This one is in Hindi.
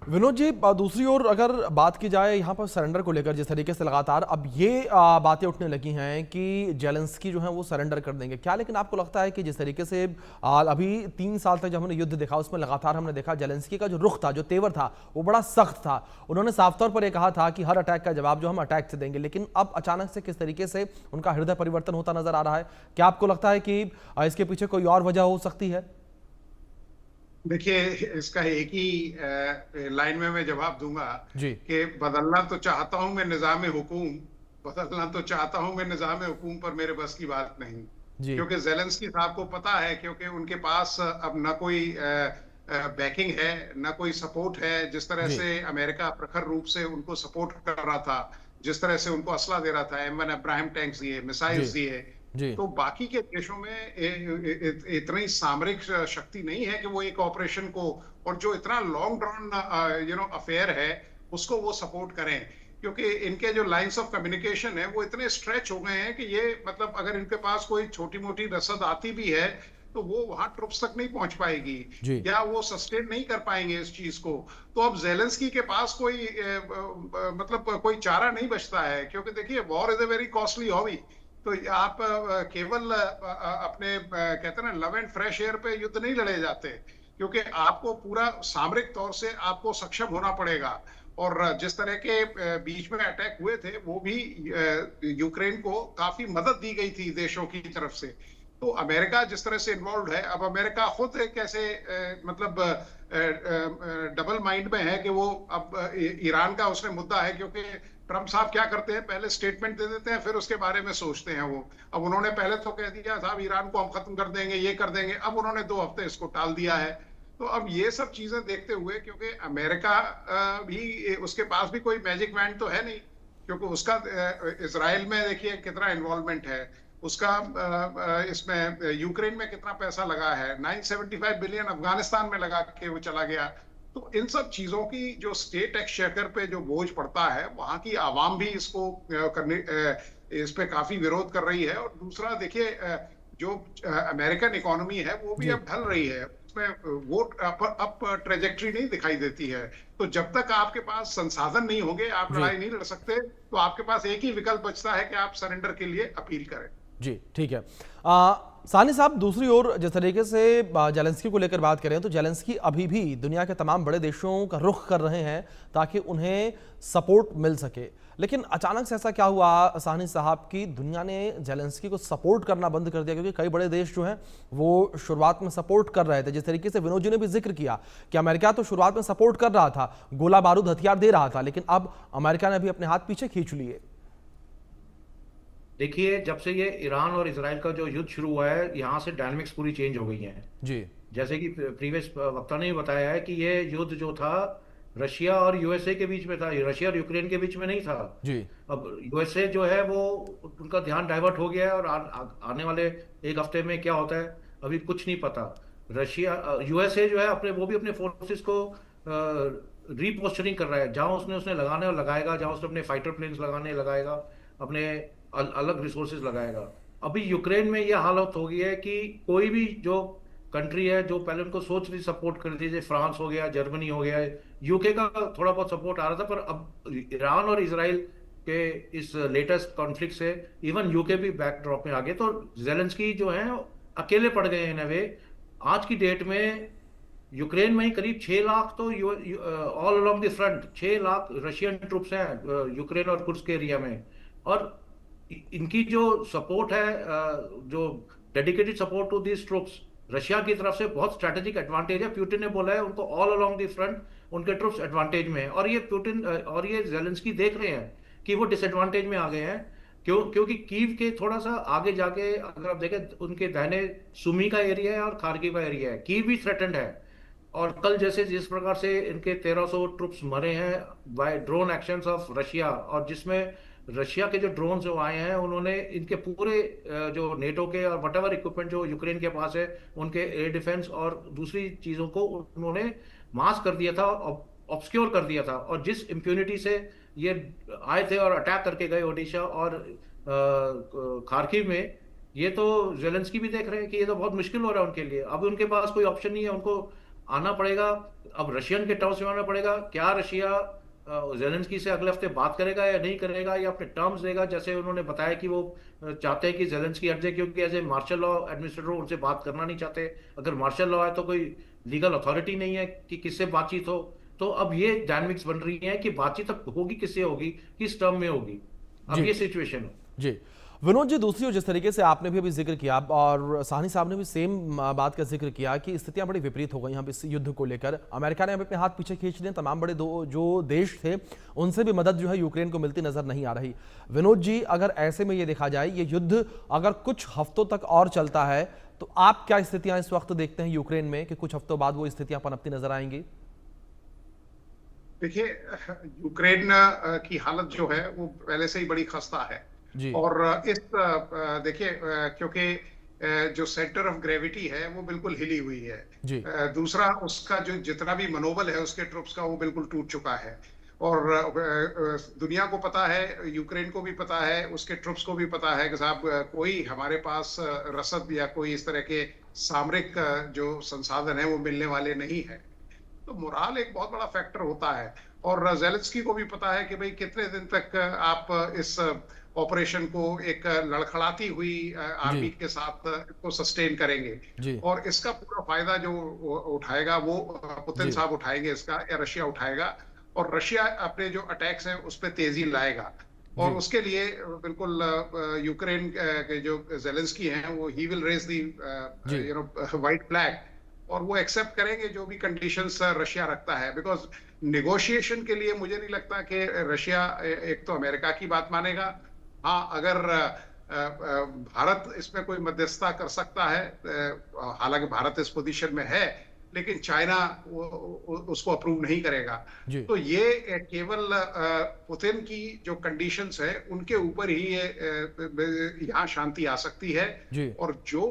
विनोद जी, दूसरी ओर अगर बात की जाए यहाँ पर सरेंडर को लेकर, जिस तरीके से लगातार अब ये बातें उठने लगी हैं कि जेलेंस्की जो है वो सरेंडर कर देंगे क्या, लेकिन आपको लगता है कि जिस तरीके से अभी 3 साल तक जब हमने युद्ध देखा उसमें लगातार हमने देखा जेलेंस्की का जो रुख था, जो तेवर था, वो बड़ा सख्त था। उन्होंने साफ तौर पर यह कहा था कि हर अटैक का जवाब जो हम अटैक से देंगे, लेकिन अब अचानक से किस तरीके से उनका हृदय परिवर्तन होता नजर आ रहा है? क्या आपको लगता है कि इसके पीछे कोई और वजह हो सकती है? देखिए, इसका एक ही लाइन में मैं जवाब दूंगा जी। कि बदलना तो चाहता हूं मैं निजाम हुकूम, बदलना तो चाहता हूं मैं निजाम हुकूम, पर मेरे बस की बात नहीं। जी। क्योंकि जेलेंस्की साहब को पता है, क्योंकि उनके पास अब ना कोई बैकिंग है, ना कोई सपोर्ट है। जिस तरह जी। से अमेरिका प्रखर रूप से उनको सपोर्ट कर रहा था, जिस तरह से उनको असला दे रहा था, M1 अब्राहम टैंक्स दिए, जी। मिसाइल्स दिए, जी। तो बाकी के देशों में इतनी सामरिक शक्ति नहीं है कि वो एक ऑपरेशन को, और जो इतना लॉन्ग ड्रॉन अफेयर है, उसको वो सपोर्ट करें। क्योंकि इनके जो लाइंस ऑफ कम्युनिकेशन है वो इतने स्ट्रेच हो गए हैं कि ये, मतलब अगर इनके पास कोई छोटी मोटी रसद आती भी है तो वो वहां ट्रुप्स तक नहीं पहुंच पाएगी, जी। या वो सस्टेन नहीं कर पाएंगे इस चीज को। तो अब जेलेंस्की के पास कोई मतलब कोई चारा नहीं बचता है, क्योंकि देखिए, war is a very costly hobby. तो आप केवल अपने कहते हैं ना, लव एंड फ्रेश एयर पे युद्ध नहीं लड़े जाते, क्योंकि आपको पूरा सामरिक तौर से आपको सक्षम होना पड़ेगा। और जिस तरह के बीच में अटैक हुए थे, वो भी यूक्रेन को काफी मदद दी गई थी देशों की तरफ से। तो अमेरिका जिस तरह से इन्वॉल्व है, अब अमेरिका खुद एक ऐसे मतलब डबल माइंड में है कि वो अब ईरान का उसने मुद्दा है, क्योंकि ट्रम्प साहब क्या करते हैं, पहले स्टेटमेंट दे देते हैं, फिर उसके बारे में सोचते हैं वो। अब उन्होंने पहले तो कह दिया साहब ईरान को हम खत्म कर देंगे, ये कर देंगे, अब उन्होंने 2 हफ्ते इसको टाल दिया है। तो अब ये सब चीजें देखते हुए, क्योंकि अमेरिका भी, उसके पास भी कोई मैजिक वैंड तो है नहीं, क्योंकि उसका इसराइल में देखिए कितना इन्वॉल्वमेंट है उसका, इसमें यूक्रेन में कितना पैसा लगा है, 975 बिलियन अफगानिस्तान में लगा के वो चला गया। तो इन सब चीजों की जो स्टेट एक्सचेकर पे जो बोझ पड़ता है, वहां की आवाम भी इसको करने इस पे काफी विरोध कर रही है। और दूसरा देखिए, जो अमेरिकन इकोनॉमी है वो भी जी। अब ढल रही है, उसमें वो अप ट्रेजेक्टरी नहीं दिखाई देती है। तो जब तक आपके पास संसाधन नहीं होंगे, आप जी। लड़ाई नहीं लड़ सकते। तो आपके पास एक ही विकल्प बचता है कि आप सरेंडर के लिए अपील करें। जी, ठीक है। सानी साहब, दूसरी ओर जिस तरीके से जेलेंस्की को लेकर बात करें, तो जेलेंस्की अभी भी दुनिया के तमाम बड़े देशों का रुख कर रहे हैं ताकि उन्हें सपोर्ट मिल सके। लेकिन अचानक से ऐसा क्या हुआ सानी साहब कि दुनिया ने जेलेंस्की को सपोर्ट करना बंद कर दिया? क्योंकि कई बड़े देश जो हैं वो शुरुआत में सपोर्ट कर रहे थे, जिस तरीके से विनोद जी ने भी जिक्र किया कि अमेरिका तो शुरुआत में सपोर्ट कर रहा था, गोला बारूद हथियार दे रहा था, लेकिन अब अमेरिका ने भी अपने हाथ पीछे खींच लिए। देखिए, जब से ये ईरान और इसराइल का जो युद्ध शुरू हुआ है, यहाँ से डायनामिक्स पूरी चेंज हो गई हैं। जी। जैसे कि प्रीवियस वक्ता ने भी बताया है कि ये युद्ध जो था रशिया और यूएसए के बीच में था, रशिया और यूक्रेन के बीच में नहीं था। जी। अब यूएसए जो है वो, उनका ध्यान डाइवर्ट हो गया है, और आने वाले एक हफ्ते में क्या होता है अभी कुछ नहीं पता। रशिया यूएसए जो है अपने, वो भी अपने फोर्सेस को रीपोस्चरिंग कर रहा है। जहां उसने उसने लगाने और लगाएगा, जहां उसने अपने फाइटर प्लेन्स लगाने लगाएगा, अपने अलग रिसोर्सेज लगाएगा। अभी यूक्रेन में यह हालत हो गई है कि कोई भी जो कंट्री है जो पहले उनको सोच रही सपोर्ट कर रही थी, जैसे फ्रांस हो गया, जर्मनी हो गया, यूके का थोड़ा बहुत सपोर्ट आ रहा था, पर अब ईरान और इसराइल के इस लेटेस्ट कॉन्फ्लिक्ट से इवन यूके भी बैकड्रॉप में आ गए। तो जेलेंस्की जो है अकेले पड़ गए इन वे। आज की डेट में यूक्रेन में ही करीब 6 लाख तो all along the front 6 lakh Russian troops हैं यूक्रेन और कुर्स्क के एरिया में। और इनकी जो सपोर्ट है, जो dedicated support to this troops, Russia की तरफ से बहुत स्ट्रेटेजिक एडवांटेज है। पुतिन ने बोला है उनको ऑल अलोंग द फ्रंट उनके ट्रुप्स एडवांटेज में हैं, और ये पुतिन और ये जेलेंस्की देख रहे हैं कि वो डिसएडवांटेज में आ गए हैं। क्योंकि कीव के थोड़ा सा आगे जाके अगर आप देखें, उनके दाहिने सुमी का एरिया है और खार्किव का एरिया है, कीव भी थ्रेटेंड है। और कल जैसे जिस प्रकार से इनके 1300 ट्रुप्स मरे हैं by drone actions of Russia, और जिसमें रशिया के जो ड्रोन जो आए हैं उन्होंने इनके पूरे जो नेटो के और वट एवर इक्विपमेंट जो यूक्रेन के पास है, उनके एयर डिफेंस और दूसरी चीजों को उन्होंने मास कर दिया था, ऑब्सक्योर कर दिया था। और जिस इम्प्यूनिटी से ये आए थे और अटैक करके गए ओडिशा और खार्किव में, ये तो जेलेंस्की भी देख रहे हैं कि ये तो बहुत मुश्किल हो रहा है उनके लिए। अब उनके पास कोई ऑप्शन नहीं है, उनको आना पड़ेगा। अब रशियन के टर्म्स में आना पड़ेगा। क्या रशिया जेलेंस्की से अगले हफ्ते बात करेगा या नहीं करेगा, या अपने टर्म्स देगा, जैसे उन्होंने बताया कि वो चाहते हैं कि जेलेंस्की हट जाए, क्योंकि as a martial law administrator उनसे बात करना नहीं चाहते। अगर मार्शल लॉ है तो कोई लीगल अथॉरिटी नहीं है कि किससे बातचीत हो। तो अब ये डायनामिक्स बन रही है कि बातचीत अब होगी किससे होगी, किस टर्म में होगी। अब जी ये सिचुएशन है। जी विनोद जी, दूसरी ओर जिस तरीके से आपने भी अभी जिक्र किया और साहनी साहब ने भी सेम बात का जिक्र किया कि स्थितियां बड़ी विपरीत हो गई यहाँ पे इस युद्ध को लेकर। अमेरिका ने अपने हाथ पीछे खींच लिए, तमाम बड़े जो देश थे उनसे भी मदद जो है यूक्रेन को मिलती नजर नहीं आ रही। विनोद जी, अगर ऐसे में ये देखा जाए ये युद्ध अगर कुछ हफ्तों तक और चलता है तो आप क्या स्थितियां इस वक्त देखते हैं यूक्रेन में कि कुछ हफ्तों बाद वो स्थितियां पनपती नजर आएंगी? देखिए, यूक्रेन की हालत जो है वो पहले से ही बड़ी खस्ता है। जी और इस देखिए, क्योंकि जो सेंटर ऑफ ग्रेविटी है वो बिल्कुल हिली हुई है। जी दूसरा, उसका जो जितना भी मनोबल है उसके ट्रुप्स का वो बिल्कुल टूट चुका है। और दुनिया को पता है, यूक्रेन को भी पता है, उसके ट्रुप्स को भी पता है कि साहब कोई हमारे पास रसद या कोई इस तरह के सामरिक जो संसाधन है वो मिलने वाले नहीं है। तो मोराल एक बहुत बड़ा फैक्टर होता है। और जेलेंस्की को भी पता है कि भाई कितने दिन तक आप इस ऑपरेशन को एक लड़खड़ाती हुई जी आर्मी के साथ को सस्टेन करेंगे। जी और इसका पूरा फायदा जो उठाएगा वो पुतिन जी साहब उठाएंगे इसका, या रशिया उठाएगा। और रशिया अपने जो अटैक्स हैं उस पर तेजी लाएगा। और जी उसके लिए बिल्कुल यूक्रेन के जो जेलेंस्की हैं वो ही विल रेज दी जी व्हाइट फ्लैग। और वो एक्सेप्ट करेंगे जो भी कंडीशंस रशिया रखता है। बिकॉज निगोशिएशन के लिए मुझे नहीं लगता कि रशिया एक तो अमेरिका की बात मानेगा। हाँ, अगर भारत इसमें कोई मध्यस्थता कर सकता है, हालांकि भारत इस पोजीशन में है, लेकिन चाइना उसको अप्रूव नहीं करेगा। जी तो ये केवल पुतिन की जो कंडीशंस है उनके ऊपर ही ये यहाँ शांति आ सकती है। जी और जो